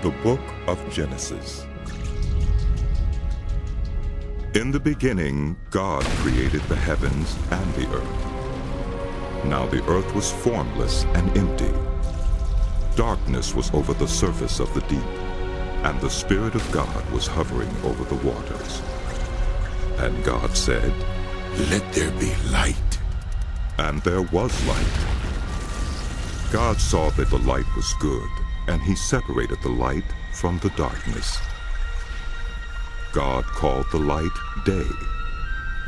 The Book of Genesis. In the beginning, God created the heavens and the earth. Now the earth was formless and empty. Darkness was over the surface of the deep, and the Spirit of God was hovering over the waters. And God said, "Let there be light." And there was light. God saw that the light was good, and he separated the light from the darkness. God called the light day,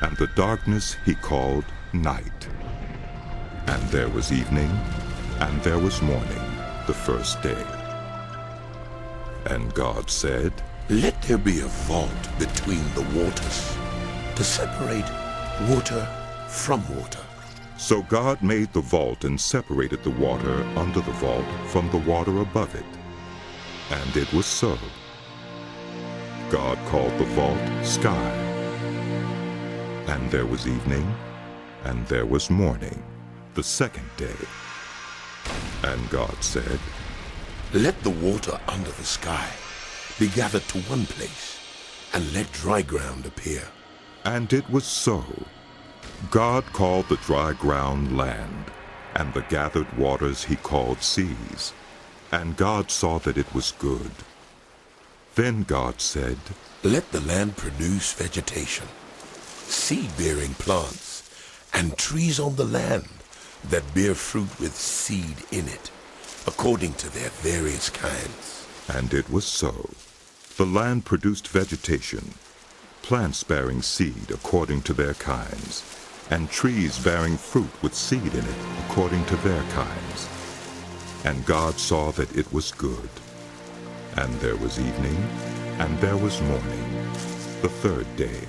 and the darkness he called night. And there was evening, and there was morning, the first day. And God said, "Let there be a vault between the waters, to separate water from water." So God made the vault and separated the water under the vault from the water above it. And it was so. God called the vault sky. And there was evening, and there was morning, the second day. And God said, "Let the water under the sky be gathered to one place, and let dry ground appear." And it was so. God called the dry ground land, and the gathered waters he called seas. And God saw that it was good. Then God said, "Let the land produce vegetation, seed-bearing plants, and trees on the land that bear fruit with seed in it, according to their various kinds." And it was so. The land produced vegetation, plants bearing seed according to their kinds, and trees bearing fruit with seed in it according to their kinds. And God saw that it was good. And there was evening, and there was morning, the third day.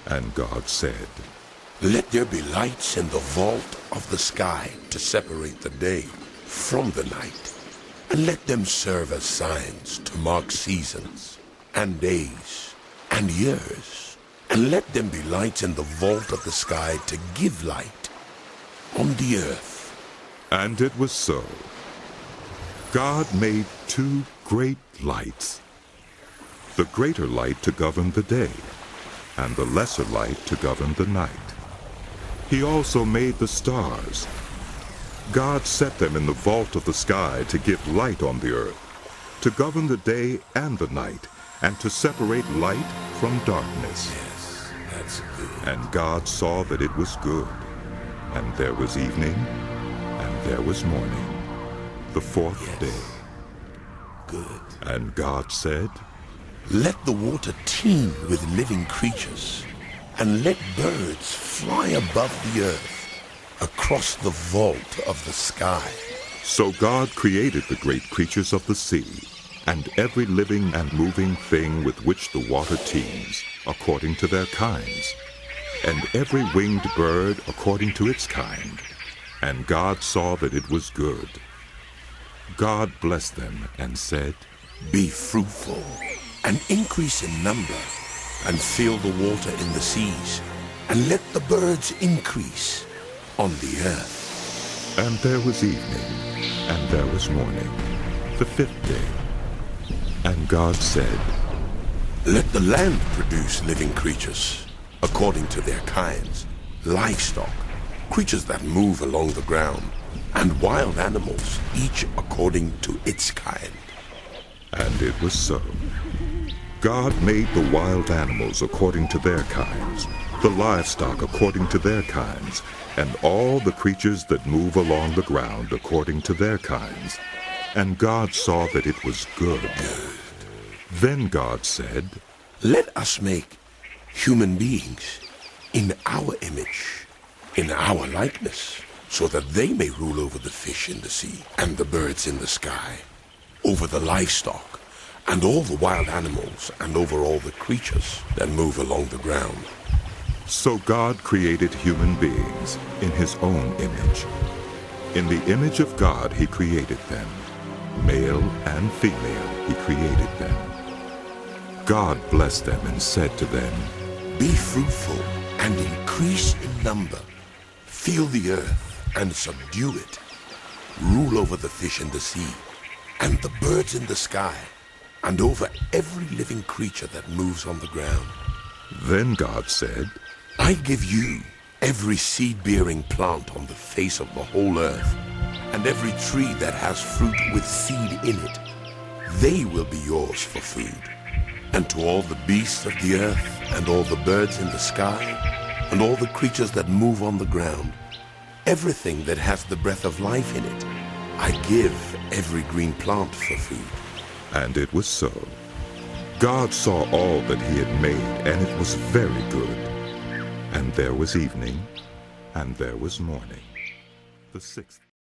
And God said, "Let there be lights in the vault of the sky to separate the day from the night, and let them serve as signs to mark seasons and days and years. And let them be lights in the vault of the sky to give light on the earth." And it was so. God made two great lights, the greater light to govern the day, and the lesser light to govern the night. He also made the stars. God set them in the vault of the sky to give light on the earth, to govern the day and the night, and to separate light from darkness. Yes, that's good. And God saw that it was good. And there was evening, and there was morning, the fourth day. Good. And God said, "Let the water teem with living creatures, and let birds fly above the earth across the vault of the sky." So God created the great creatures of the sea, and every living and moving thing with which the water teems, according to their kinds, and every winged bird according to its kind. And God saw that it was good. God blessed them and said, "Be fruitful, and increase in number, and fill the water in the seas, and let the birds increase on the earth." And there was evening, and there was morning, the fifth day. And God said, "Let the land produce living creatures, according to their kinds, livestock, creatures that move along the ground, and wild animals, each according to its kind." And it was so. God made the wild animals according to their kinds, the livestock according to their kinds, and all the creatures that move along the ground according to their kinds. And God saw that it was good. Then God said, "Let us make human beings in our image, in our likeness, so that they may rule over the fish in the sea, and the birds in the sky, over the livestock, and all the wild animals, and over all the creatures that move along the ground." So God created human beings in his own image. In the image of God he created them. Male and female he created them. God blessed them and said to them, "Be fruitful and increase in number. Fill the earth and subdue it. Rule over the fish in the sea, and the birds in the sky, and over every living creature that moves on the ground. Then God said, I give you every seed-bearing plant on the face of the whole earth, and every tree that has fruit with seed in it. They will be yours for food. And to all the beasts of the earth, and all the birds in the sky, and all the creatures that move on the ground, everything that has the breath of life in it, I give every green plant for food. And it was so. God saw all that he had made, and it was very good. And there was evening, and there was morning, the sixth.